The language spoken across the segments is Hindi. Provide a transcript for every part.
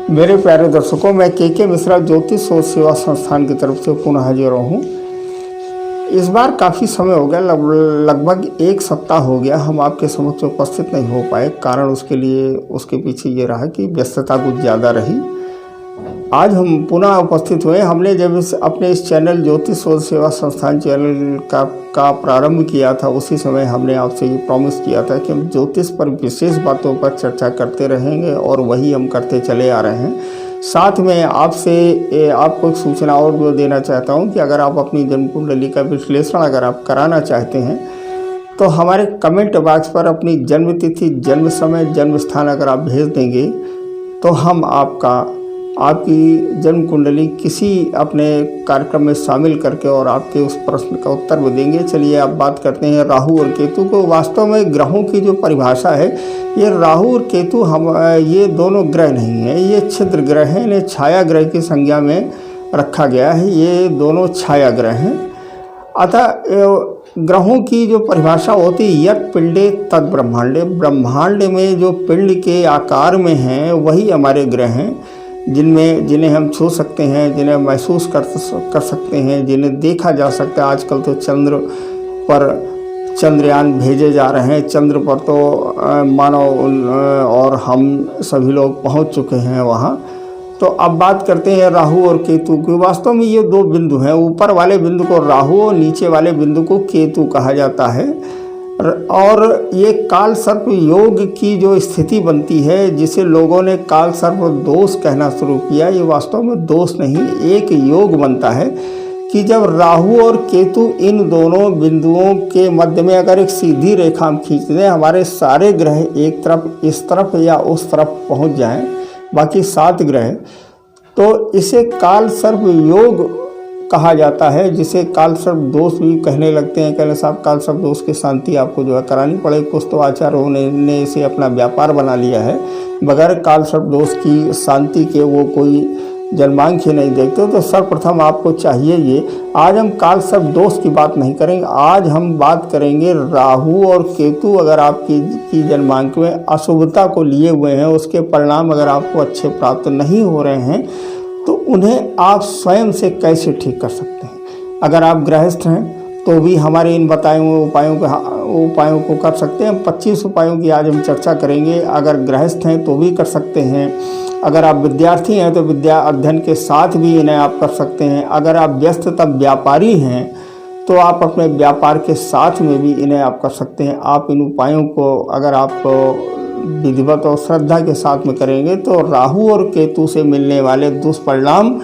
मेरे प्यारे दर्शकों, मैं के मिश्रा ज्योतिष और सेवा संस्थान की तरफ से पुनः हाजिर हूँ। इस बार काफ़ी समय हो गया, लगभग एक सप्ताह हो गया हम आपके समक्ष उपस्थित नहीं हो पाए। कारण उसके पीछे ये रहा कि व्यस्तता कुछ ज़्यादा रही। आज हम पुनः उपस्थित हुए। हमने जब अपने इस चैनल ज्योतिष और सेवा संस्थान चैनल का प्रारंभ किया था, उसी समय हमने आपसे ये प्रॉमिस किया था कि हम ज्योतिष पर विशेष बातों पर चर्चा करते रहेंगे और वही हम करते चले आ रहे हैं। साथ में आपको एक सूचना और भी देना चाहता हूं कि अगर आप अपनी जन्म कुंडली का विश्लेषण अगर आप कराना चाहते हैं तो हमारे कमेंट बॉक्स पर अपनी जन्म तिथि, जन्म समय, जन्म स्थान अगर आप भेज देंगे तो हम आपकी जन्म कुंडली किसी अपने कार्यक्रम में शामिल करके और आपके उस प्रश्न का उत्तर भी देंगे। चलिए आप बात करते हैं राहु और केतु को। वास्तव में ग्रहों की जो परिभाषा है, ये राहु और केतु ये दोनों ग्रह नहीं है, ये छिद्र ग्रह हैं। इन्हें छाया ग्रह की संज्ञा में रखा गया है। ये दोनों छाया ग्रह हैं। अतः ग्रहों की जो परिभाषा होती है, यत् पिंडे तद ब्रह्मांडे, ब्रह्मांड में जो पिंड के आकार में हैं वही हमारे ग्रह हैं, जिन्हें हम छू सकते हैं, जिन्हें महसूस कर सकते हैं, जिन्हें देखा जा सकता है। आजकल तो चंद्र पर चंद्रयान भेजे जा रहे हैं। चंद्र पर तो मानव और हम सभी लोग पहुंच चुके हैं वहां। तो अब बात करते हैं राहु और केतु की। वास्तव में ये दो बिंदु हैं। ऊपर वाले बिंदु को राहु और नीचे वाले बिंदु को केतु कहा जाता है। और ये काल सर्प योग की जो स्थिति बनती है, जिसे लोगों ने काल सर्प दोष कहना शुरू किया, ये वास्तव में दोष नहीं, एक योग बनता है कि जब राहु और केतु इन दोनों बिंदुओं के मध्य में अगर एक सीधी रेखा हम खींच दें, हमारे सारे ग्रह एक तरफ इस तरफ या उस तरफ पहुंच जाएं, बाकी 7 ग्रह, तो इसे काल सर्प योग कहा जाता है, जिसे काल सर्प दोष भी कहने लगते हैं। कहने साहब काल सर्प दोष की शांति आपको जो है करानी पड़ेगी। कुछ तो आचार्यों ने इसे अपना व्यापार बना लिया है। बगैर काल सर्प दोष की शांति के वो कोई जन्मांक ही नहीं देखते। तो सर्वप्रथम आपको चाहिए ये। आज हम काल सर्प दोष की बात नहीं करेंगे, आज हम बात करेंगे राहु और केतु अगर आपकी जन्मांक में अशुभता को लिए हुए हैं, उसके परिणाम अगर आपको अच्छे प्राप्त नहीं हो रहे हैं, तो उन्हें आप स्वयं से कैसे ठीक कर सकते हैं। अगर आप गृहस्थ हैं तो भी हमारे इन बताए हुए उपायों को कर सकते हैं। 25 उपायों की आज हम चर्चा करेंगे। अगर गृहस्थ हैं तो भी कर सकते हैं। अगर आप विद्यार्थी हैं तो विद्या अध्ययन के साथ भी इन्हें आप कर सकते हैं। अगर आप व्यस्ततम व्यापारी हैं तो आप अपने व्यापार के साथ में भी इन्हें आप कर सकते हैं। आप इन उपायों को अगर आप विधिवत और श्रद्धा के साथ में करेंगे तो राहु और केतु से मिलने वाले दुष्परिणाम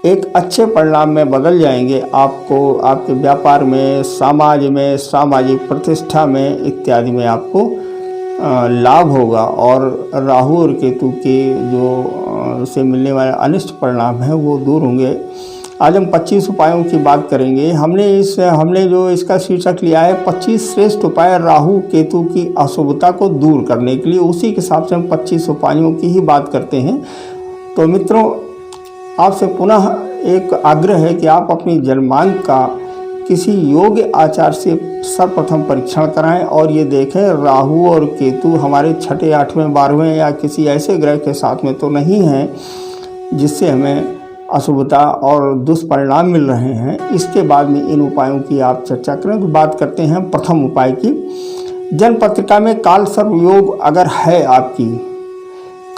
एक अच्छे परिणाम में बदल जाएंगे। आपको आपके व्यापार में, समाज में, सामाजिक प्रतिष्ठा में इत्यादि में आपको लाभ होगा और राहु और केतु के जो से मिलने वाले अनिष्ट परिणाम हैं वो दूर होंगे। आज हम 25 उपायों की बात करेंगे। हमने जो इसका शीर्षक लिया है 25 श्रेष्ठ उपाय राहु केतु की अशुभता को दूर करने के लिए। उसी के हिसाब से हम 25 उपायों की ही बात करते हैं। तो मित्रों, आपसे पुनः एक आग्रह है कि आप अपनी जन्मांक का किसी योग्य आचार से सर्वप्रथम परीक्षण कराएं और ये देखें राहु और केतु हमारे 6, 8वें, 12वें या किसी ऐसे ग्रह के साथ में तो नहीं हैं जिससे हमें अशुभता और दुष्परिणाम मिल रहे हैं। इसके बाद में इन उपायों की आप चर्चा करें। तो बात करते हैं प्रथम उपाय की। जन्म पत्रिका में काल सर्प योग अगर है, आपकी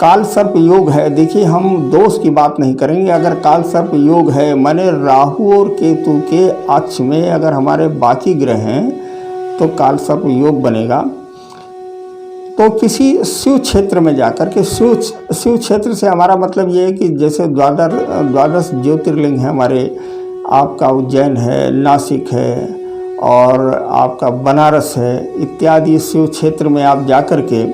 काल सर्प योग है, देखिए हम दोष की बात नहीं करेंगे। अगर काल सर्प योग है माने राहु और केतु के अक्ष में अगर हमारे बाकी ग्रह हैं तो काल सर्प योग बनेगा। तो किसी शिव क्षेत्र में जाकर के, शिव क्षेत्र से हमारा मतलब ये है कि जैसे द्वादश ज्योतिर्लिंग है हमारे, आपका उज्जैन है, नासिक है और आपका बनारस है इत्यादि शिव क्षेत्र में आप जाकर के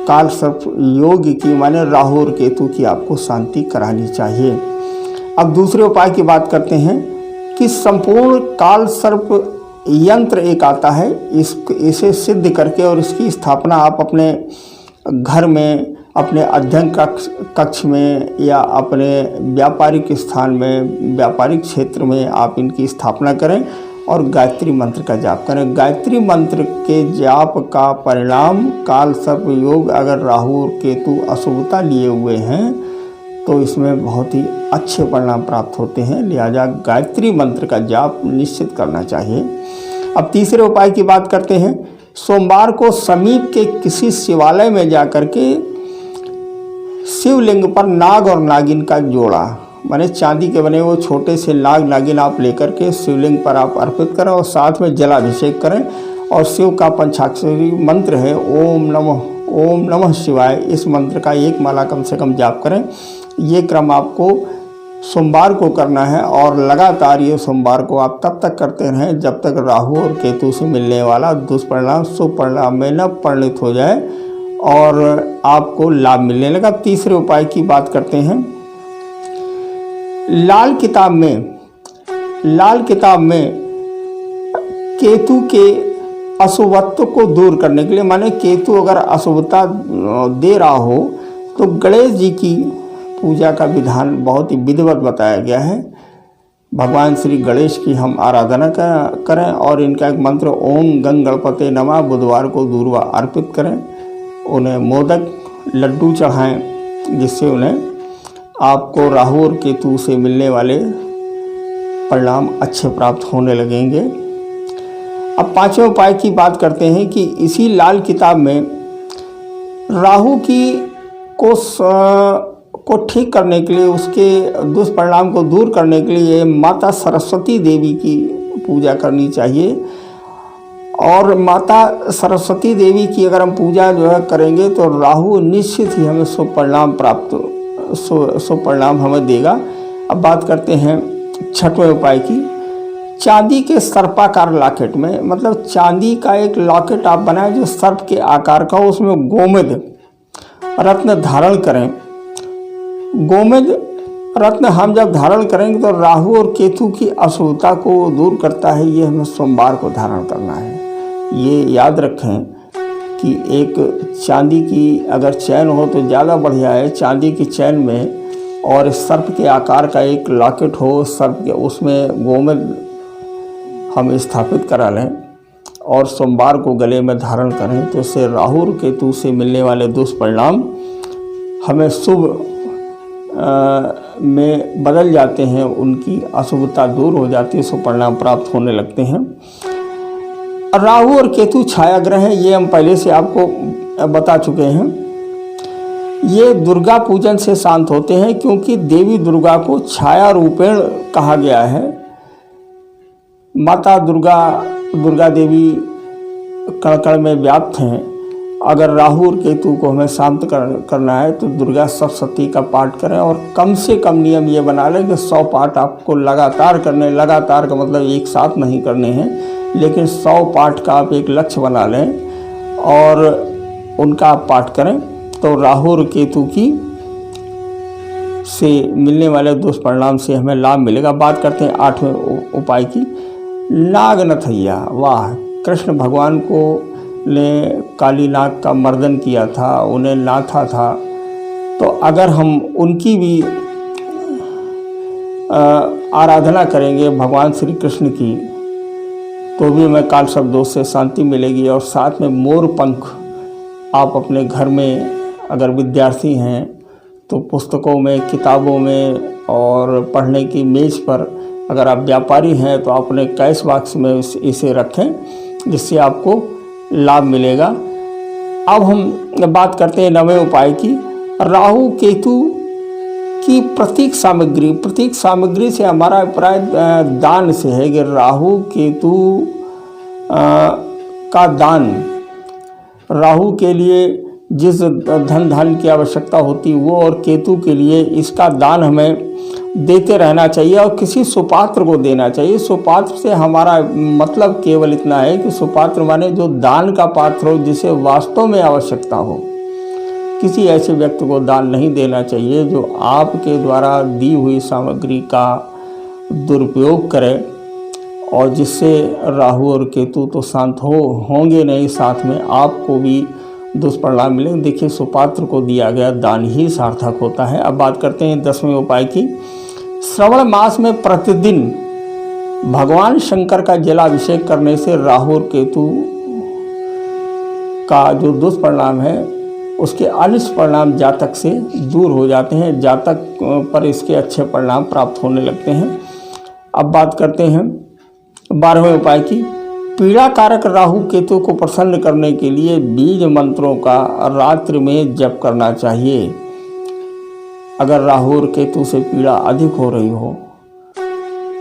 काल सर्प योग की माने राहु और केतु की आपको शांति करानी चाहिए। अब दूसरे उपाय की बात करते हैं कि संपूर्ण काल सर्प यंत्र एक आता है, इसे सिद्ध करके और इसकी स्थापना आप अपने घर में, अपने अध्ययन कक्ष में या अपने व्यापारिक स्थान में, व्यापारिक क्षेत्र में आप इनकी स्थापना करें और गायत्री मंत्र का जाप करें। गायत्री मंत्र के जाप का परिणाम काल सर्प योग, अगर राहु और केतु अशुभता लिए हुए हैं तो इसमें बहुत ही अच्छे परिणाम प्राप्त होते हैं। लिहाजा गायत्री मंत्र का जाप निश्चित करना चाहिए। अब तीसरे उपाय की बात करते हैं। सोमवार को समीप के किसी शिवालय में जाकर के शिवलिंग पर नाग और नागिन का जोड़ा, माने चांदी के बने वो छोटे से नाग नागिन आप लेकर के शिवलिंग पर आप अर्पित करें और साथ में जलाभिषेक करें और शिव का पंचाक्षरी मंत्र है ओम नमः शिवाय, इस मंत्र का 1 माला कम से कम जाप करें। ये क्रम आपको सोमवार को करना है और लगातार ये सोमवार को आप तब तक करते रहें जब तक राहु और केतु से मिलने वाला दुष्परिणाम शुभ परिणाम में न परिणित हो जाए और आपको लाभ मिलने लगा। तीसरे उपाय की बात करते हैं। लाल किताब में केतु के अशुभत्व को दूर करने के लिए, माने केतु अगर अशुभता दे रहा हो तो गणेश जी की पूजा का विधान बहुत ही विधिवत बताया गया है। भगवान श्री गणेश की हम आराधना करें और इनका एक मंत्र ओम गंग गणपते नमः बुधवार को दूर्वा अर्पित करें। उन्हें मोदक लड्डू चढ़ाएं जिससे उन्हें आपको राहु और केतु से मिलने वाले परिणाम अच्छे प्राप्त होने लगेंगे। अब पांचवें उपाय की बात करते हैं कि इसी लाल किताब में राहु को ठीक करने के लिए, उसके दुष्परिणाम को दूर करने के लिए माता सरस्वती देवी की पूजा करनी चाहिए। और माता सरस्वती देवी की अगर हम पूजा जो है करेंगे तो राहु निश्चित ही हमें शुभ परिणाम हमें देगा। अब बात करते हैं छठवें उपाय की। चांदी के सर्पाकार लॉकेट में, मतलब चांदी का एक लॉकेट आप बनाएं जो सर्प के आकार का हो, उसमें गोमेद रत्न धारण करें। गोमेद रत्न हम जब धारण करेंगे तो राहु और केतु की अशुभता को दूर करता है। ये हमें सोमवार को धारण करना है। ये याद रखें कि एक चांदी की अगर चैन हो तो ज़्यादा बढ़िया है। चांदी की चैन में और सर्प के आकार का एक लॉकेट हो, सर्प के उसमें गोमेद हम स्थापित करा लें और सोमवार को गले में धारण करें तो इससे राहु और केतु से मिलने वाले दुष्परिणाम हमें शुभ में बदल जाते हैं, उनकी अशुभता दूर हो जाती है, शुभ परिणाम प्राप्त होने लगते हैं। राहु और केतु छाया ग्रह हैं, ये हम पहले से आपको बता चुके हैं। ये दुर्गा पूजन से शांत होते हैं क्योंकि देवी दुर्गा को छाया रूपेण कहा गया है। माता दुर्गा देवी कण कण में व्याप्त हैं। अगर राहु और केतु को हमें शांत करना है तो दुर्गा सप्तशती का पाठ करें और कम से कम नियम ये बना लें कि 100 पाठ आपको लगातार करने, लगातार का मतलब एक साथ नहीं करने हैं, लेकिन 100 पाठ का आप एक लक्ष्य बना लें और उनका आप पाठ करें तो राहु और केतु की से मिलने वाले दुष्परिणाम से हमें लाभ मिलेगा। बात करते हैं 8वें उपाय की। नागनथैया, वाह, कृष्ण भगवान को ने काली नाग का मर्दन किया था, उन्हें नाथा था, तो अगर हम उनकी भी आराधना करेंगे भगवान श्री कृष्ण की तो भी हमें काल सर्प दोष से शांति मिलेगी। और साथ में मोर पंख आप अपने घर में अगर विद्यार्थी हैं तो पुस्तकों में, किताबों में और पढ़ने की मेज़ पर, अगर आप व्यापारी हैं तो अपने कैश बॉक्स में इसे रखें जिससे आपको लाभ मिलेगा। अब हम बात करते हैं 9वें उपाय की। राहु केतु की प्रतीक सामग्री से हमारा अभिप्राय दान से है कि राहु केतु का दान, राहु के लिए जिस धन की आवश्यकता होती वो और केतु के लिए इसका दान हमें देते रहना चाहिए और किसी सुपात्र को देना चाहिए। सुपात्र से हमारा मतलब केवल इतना है कि सुपात्र माने जो दान का पात्र हो, जिसे वास्तव में आवश्यकता हो। किसी ऐसे व्यक्ति को दान नहीं देना चाहिए जो आपके द्वारा दी हुई सामग्री का दुरुपयोग करे और जिससे राहु और केतु तो शांत होंगे नहीं, साथ में आपको भी दुष्परिणाम मिलेंगे। देखिए, सुपात्र को दिया गया दान ही सार्थक होता है। अब बात करते हैं 10वें उपाय की। श्रवण मास में प्रतिदिन भगवान शंकर का जलाभिषेक करने से राहु और केतु का जो दुष्परिणाम है उसके अनिष्ट परिणाम जातक से दूर हो जाते हैं, जातक पर इसके अच्छे परिणाम प्राप्त होने लगते हैं। अब बात करते हैं 12वें उपाय की। पीड़ा कारक राहु केतु को प्रसन्न करने के लिए बीज मंत्रों का रात्रि में जप करना चाहिए। अगर राहु और केतु से पीड़ा अधिक हो रही हो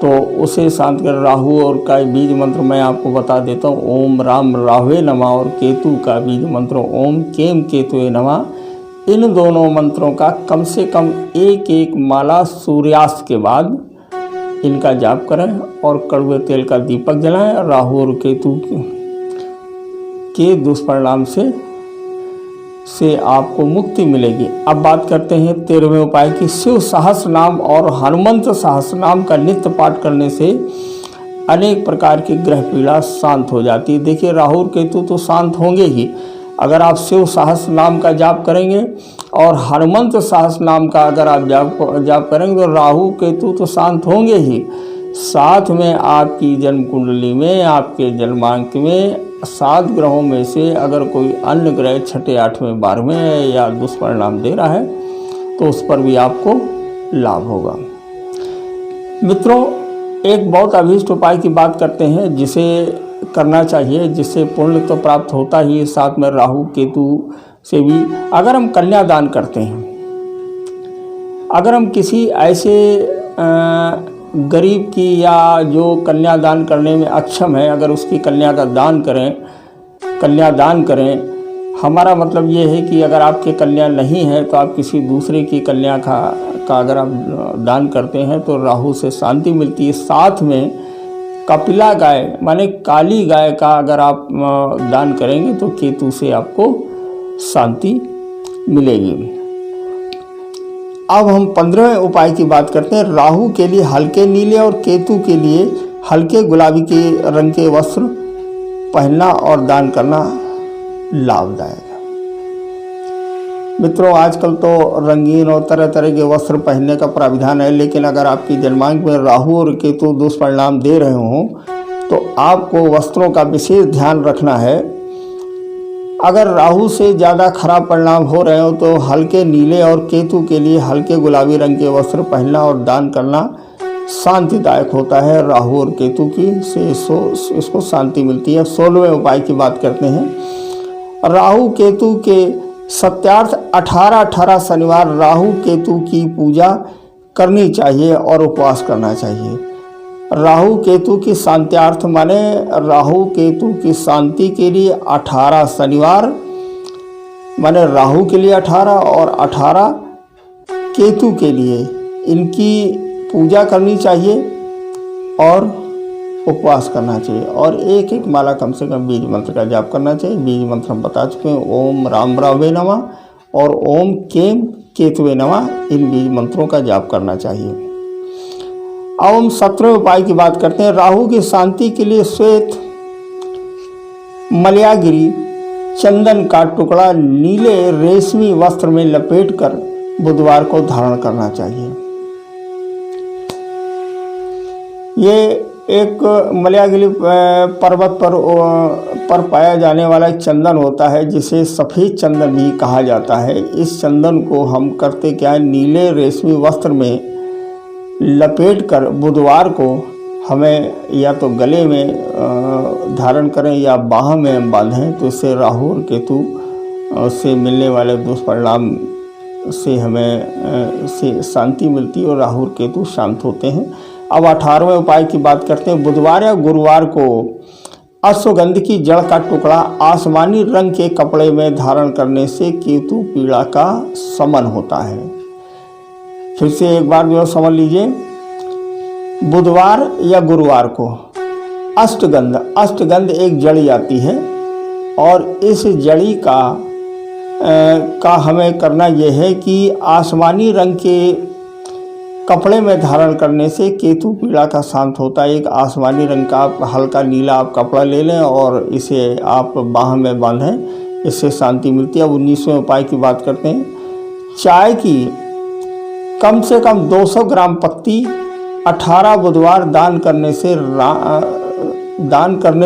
तो उसे शांत कर राहु और का बीज मंत्र मैं आपको बता देता हूँ। ओम राम राहुवे नमः और केतु का बीज मंत्र ओम केम केतुवे नमः। इन दोनों मंत्रों का कम से कम एक माला सूर्यास्त के बाद इनका जाप करें और कड़वे तेल का दीपक जलाएं। राहु और केतु के दुष्परिणाम से आपको मुक्ति मिलेगी। अब बात करते हैं 13वें उपाय की। शिव सहस्र नाम और हनुमंत सहस्र नाम का नित्य पाठ करने से अनेक प्रकार की ग्रह पीड़ा शांत हो जाती है। देखिए, राहु और केतु तो शांत होंगे ही, अगर आप शिव सहस्र नाम का जाप करेंगे और हनुमंत सहस्र नाम का अगर आप जाप करेंगे तो राहु केतु तो शांत होंगे ही, साथ में आपकी जन्म कुंडली में, आपके जन्मांक में 7 ग्रहों में से अगर कोई अन्य ग्रह 6, 8वें, 12वें या दुष्परिणाम दे रहा है तो उस पर भी आपको लाभ होगा। मित्रों, एक बहुत अभीष्ट उपाय की बात करते हैं जिसे करना चाहिए, जिससे पुण्य तो प्राप्त होता ही, साथ में राहु केतु से भी। अगर हम कन्यादान करते हैं, अगर हम किसी ऐसे गरीब की या जो कन्यादान करने में अक्षम है, अगर उसकी कन्या का कन्यादान करें, हमारा मतलब ये है कि अगर आपके कन्या नहीं है तो आप किसी दूसरे की कन्या का अगर आप दान करते हैं तो राहु से शांति मिलती है। साथ में कपिला गाय माने काली गाय का अगर आप दान करेंगे तो केतु से आपको शांति मिलेगी। अब हम 15वें उपाय की बात करते हैं। राहु के लिए हल्के नीले और केतु के लिए हल्के गुलाबी के रंग के वस्त्र पहनना और दान करना लाभदायक है। मित्रों, आजकल तो रंगीन और तरह तरह के वस्त्र पहनने का प्राविधान है, लेकिन अगर आपकी जन्मांक में राहु और केतु दुष्परिणाम दे रहे हों तो आपको वस्त्रों का विशेष ध्यान रखना है। अगर राहु से ज़्यादा खराब परिणाम हो रहे हो तो हल्के नीले और केतु के लिए हल्के गुलाबी रंग के वस्त्र पहनना और दान करना शांतिदायक होता है। राहु और केतु की से इसको शांति मिलती है। 16वें उपाय की बात करते हैं। राहु केतु के सत्यार्थ 18 शनिवार राहु केतु की पूजा करनी चाहिए और उपवास करना चाहिए। राहु केतु की शांत्यार्थ माने राहु केतु की शांति के लिए 18 शनिवार माने राहु के लिए 18 और 18 केतु के लिए इनकी पूजा करनी चाहिए और उपवास करना चाहिए और एक माला कम से कम बीज मंत्र का जाप करना चाहिए। बीज मंत्र हम बता चुके हैं, ओम राम रावे नमः और ओम केम केतुवे नमः। इन बीज मंत्रों का जाप करना चाहिए। अब हम 17वें उपाय की बात करते हैं। राहु की शांति के लिए श्वेत मलयागिरी चंदन का टुकड़ा नीले रेशमी वस्त्र में लपेटकर बुधवार को धारण करना चाहिए। ये एक मलयागिरी पर्वत पर पाया जाने वाला एक चंदन होता है जिसे सफ़ेद चंदन भी कहा जाता है। इस चंदन को हम करते क्या है, नीले रेशमी वस्त्र में लपेटकर बुधवार को हमें या तो गले में धारण करें या बाह में बांधें, तो इससे राहु और केतु से मिलने वाले दुष्परिणाम से हमें से शांति मिलती है और राहु और केतु शांत होते हैं। अब 18वें उपाय की बात करते हैं। बुधवार या गुरुवार को अश्वगंध की जड़ का टुकड़ा आसमानी रंग के कपड़े में धारण करने से केतु पीड़ा का शमन होता है। फिर से एक बार जो समझ लीजिए, बुधवार या गुरुवार को अष्टगंध एक जड़ी आती है और इस जड़ी का हमें करना यह है कि आसमानी रंग के कपड़े में धारण करने से केतु पीड़ा का शांत होता है। एक आसमानी रंग का हल्का नीला आप कपड़ा ले लें और इसे आप बाह में बांधें, इससे शांति मिलती है। अब 19वें उपाय की बात करते हैं। चाय की कम से कम 200 ग्राम पत्ती 18 बुधवार दान करने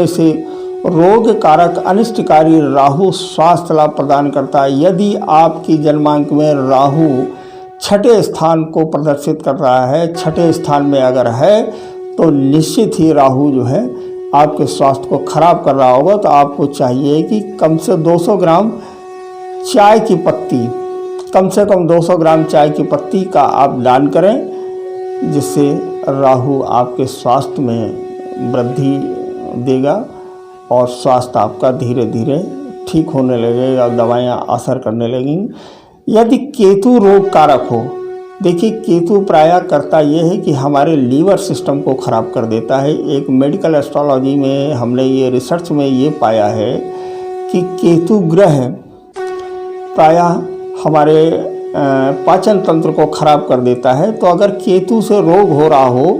से रोग कारक अनिष्टकारी राहु स्वास्थ्य लाभ प्रदान करता है। यदि आपकी जन्मांक में राहु छठे स्थान को प्रदर्शित कर रहा है, छठे स्थान में अगर है, तो निश्चित ही राहु जो है आपके स्वास्थ्य को खराब कर रहा होगा। तो आपको चाहिए कि कम से 200 ग्राम चाय की पत्ती, कम से कम 200 ग्राम चाय की पत्ती का आप दान करें, जिससे राहु आपके स्वास्थ्य में वृद्धि देगा और स्वास्थ्य आपका धीरे धीरे ठीक होने लगेगा, दवाइयाँ असर करने लगेंगी। यदि केतु रोग कारक हो, देखिए केतु प्रायः करता ये है कि हमारे लीवर सिस्टम को ख़राब कर देता है। एक मेडिकल एस्ट्रोलॉजी में हमने ये रिसर्च में ये पाया है कि केतु ग्रह प्रायः हमारे पाचन तंत्र को खराब कर देता है। तो अगर केतु से रोग हो रहा हो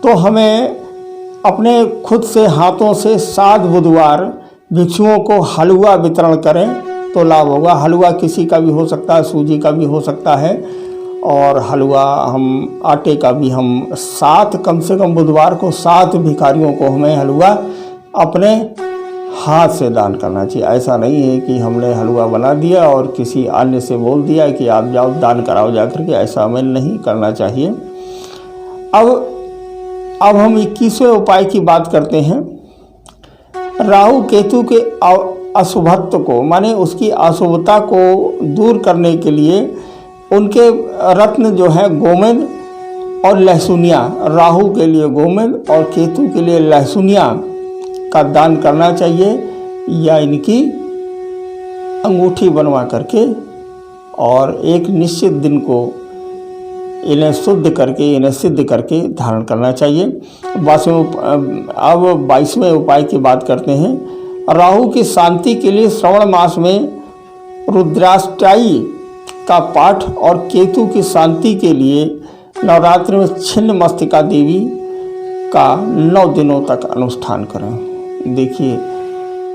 तो हमें अपने खुद से हाथों से 7 बुधवार भिक्षुओं को हलवा वितरण करें तो लाभ होगा। हलवा किसी का भी हो सकता है, सूजी का भी हो सकता है, और हलवा हम आटे का भी, हम 7 कम से कम बुधवार को 7 भिखारियों को हमें हलवा अपने हाथ से दान करना चाहिए। ऐसा नहीं है कि हमने हलवा बना दिया और किसी अन्य से बोल दिया कि आप जाओ दान कराओ जाकर के, ऐसा हमें नहीं करना चाहिए। अब हम 21वें उपाय की बात करते हैं। राहु केतु के अशुभत्व को, माने उसकी अशुभता को दूर करने के लिए उनके रत्न जो है गोमेद और लहसुनिया, राहु के लिए गोमेद और केतु के लिए लहसुनिया का दान करना चाहिए, या इनकी अंगूठी बनवा करके और एक निश्चित दिन को इन्हें शुद्ध करके, इन्हें सिद्ध करके धारण करना चाहिए। अब 22वें उपाय की बात करते हैं। राहु की शांति के लिए श्रावण मास में रुद्राष्टयाई का पाठ और केतु की शांति के लिए नवरात्रि में छिन्न मस्तिका देवी का 9 दिनों तक अनुष्ठान करें। देखिए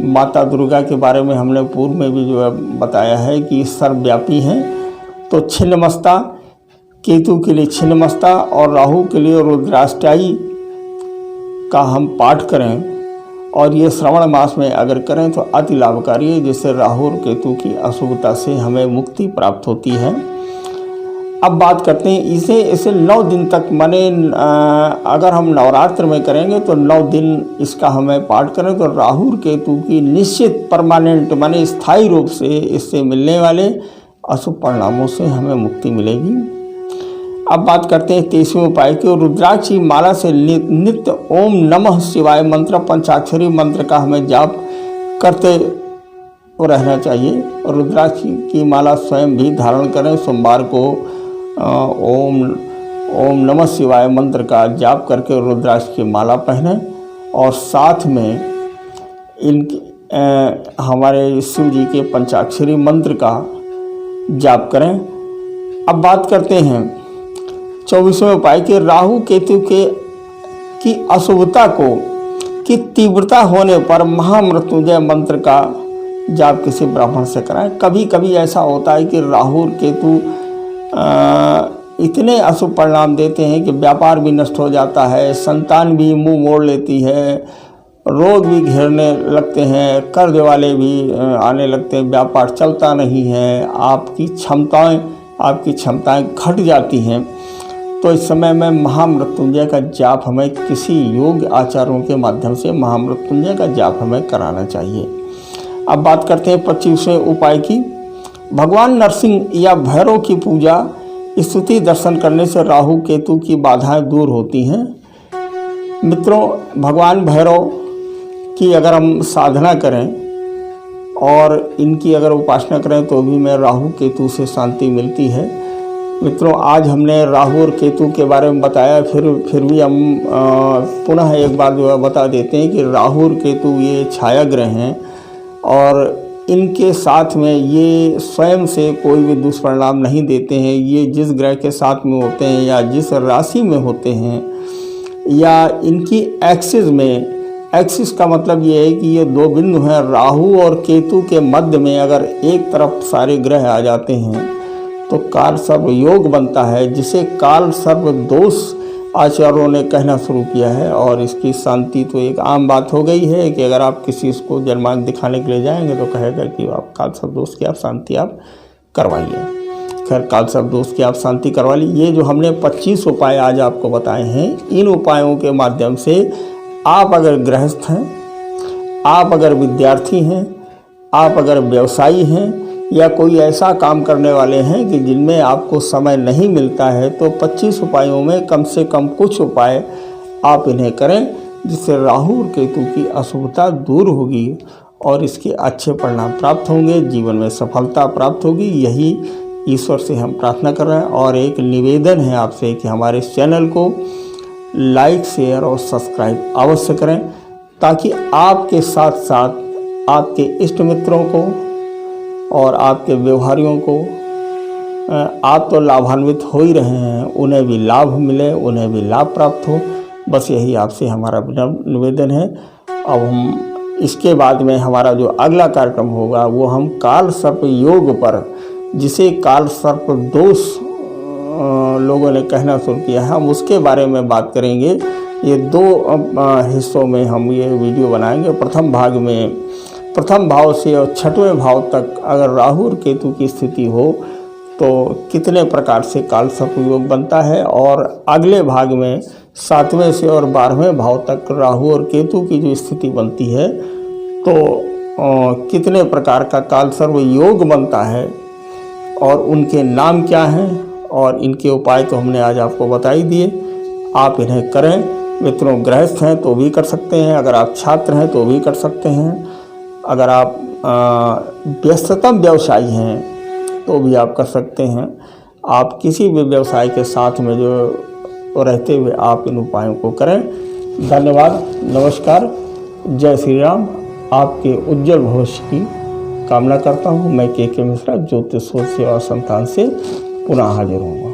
माता दुर्गा के बारे में हमने पूर्व में भी जो है बताया है कि सर्वव्यापी हैं। तो छिन्नमस्ता, केतु के लिए छिन्नमस्ता और राहु के लिए रुद्राष्टयाई का हम पाठ करें, और ये श्रावण मास में अगर करें तो अति लाभकारी है, जिससे राहु और केतु की अशुभता से हमें मुक्ति प्राप्त होती है। अब बात करते हैं इसे 9 दिन तक, माने अगर हम नवरात्र में करेंगे तो 9 दिन इसका हमें पाठ करें तो राहु और केतु की निश्चित परमानेंट, माने स्थायी रूप से इससे मिलने वाले अशुभ परिणामों से हमें मुक्ति मिलेगी। अब बात करते हैं 23वें उपाय की। रुद्राक्ष की माला से नित्य ओम नमः शिवाय मंत्र, पंचाक्षरी मंत्र का हमें जाप करते रहना चाहिए। रुद्राक्ष की माला स्वयं भी धारण करें। सोमवार को ओम नमः शिवाय मंत्र का जाप करके रुद्राक्ष की माला पहनें और साथ में हमारे शिव जी के पंचाक्षरी मंत्र का जाप करें। अब बात करते हैं 24वें उपाय के। राहु केतु की अशुभता की तीव्रता होने पर महामृत्युंजय मंत्र का जाप किसी ब्राह्मण से कराएं। कभी कभी ऐसा होता है कि राहु और केतु इतने अशुभ परिणाम देते हैं कि व्यापार भी नष्ट हो जाता है, संतान भी मुंह मोड़ लेती है, रोग भी घेरने लगते हैं, कर्ज वाले भी आने लगते हैं, व्यापार चलता नहीं है, आपकी क्षमताएं घट जाती हैं। तो इस समय में महामृत्युंजय का जाप हमें किसी योग्य आचार्यों के माध्यम से महामृत्युंजय का जाप हमें कराना चाहिए। अब बात करते हैं 25वें उपाय की। भगवान नरसिंह या भैरव की पूजा स्तुति दर्शन करने से राहु केतु की बाधाएं दूर होती हैं। मित्रों, भगवान भैरव की अगर हम साधना करें और इनकी अगर उपासना करें तो भी में राहु केतु से शांति मिलती है। मित्रों, आज हमने राहु और केतु के बारे में बताया, फिर भी हम पुनः एक बार जो है बता देते हैं कि राहु और केतु ये छाया ग्रह हैं और इनके साथ में ये स्वयं से कोई भी दुष्परिणाम नहीं देते हैं। ये जिस ग्रह के साथ में होते हैं या जिस राशि में होते हैं या इनकी एक्सिस का मतलब ये है कि ये 2 बिंदु हैं, राहु और केतु के मध्य में अगर एक तरफ सारे ग्रह आ जाते हैं तो काल सर्व योग बनता है, जिसे काल सर्व दोष आचार्यों ने कहना शुरू किया है। और इसकी शांति तो एक आम बात हो गई है कि अगर आप किसी को जन्मांक दिखाने के लिए जाएंगे तो कहेगा कि आप काल सर्प दोष की आप शांति आप करवाइए। खैर, काल सर्प दोष की आप शांति करवा ली। ये जो हमने 25 उपाय आज आपको बताए हैं, इन उपायों के माध्यम से आप अगर गृहस्थ हैं, आप अगर विद्यार्थी हैं, आप अगर व्यवसायी हैं या कोई ऐसा काम करने वाले हैं कि जिनमें आपको समय नहीं मिलता है, तो 25 उपायों में कम से कम कुछ उपाय आप इन्हें करें, जिससे राहु और केतु की अशुभता दूर होगी और इसके अच्छे परिणाम प्राप्त होंगे, जीवन में सफलता प्राप्त होगी। यही ईश्वर से हम प्रार्थना कर रहे हैं। और एक निवेदन है आपसे कि हमारे इस चैनल को लाइक, शेयर और सब्सक्राइब अवश्य करें, ताकि आपके साथ साथ आपके इष्ट मित्रों को और आपके व्यवहारियों को, आप तो लाभान्वित हो ही रहे हैं, उन्हें भी लाभ मिले, उन्हें भी लाभ प्राप्त हो। बस यही आपसे हमारा निवेदन है। अब हम इसके बाद में हमारा जो अगला कार्यक्रम होगा वो हम काल सर्प योग पर, जिसे काल सर्प दोष लोगों ने कहना शुरू किया है, हम उसके बारे में बात करेंगे। ये 2 हिस्सों में हम ये वीडियो बनाएंगे। प्रथम भाग में प्रथम भाव से और 6वें भाव तक अगर राहु और केतु की स्थिति हो तो कितने प्रकार से काल सर्प योग बनता है, और अगले भाग में 7वें से और 12वें भाव तक राहु और केतु की जो स्थिति बनती है तो कितने प्रकार का काल सर्प योग बनता है और उनके नाम क्या हैं, और इनके उपाय तो हमने आज आपको बता ही दिए। आप इन्हें करें। मित्रों, गृहस्थ हैं तो भी कर सकते हैं, अगर आप छात्र हैं तो भी कर सकते हैं, अगर आप व्यस्ततम व्यवसायी हैं तो भी आप कर सकते हैं। आप किसी भी व्यवसाय के साथ में जो रहते हुए आप इन उपायों को करें। धन्यवाद, नमस्कार, जय श्री राम। आपके उज्जवल भविष्य की कामना करता हूँ। मैं के मिश्रा ज्योतिष सेवा संस्थान से पुनः हाजिर हूँ।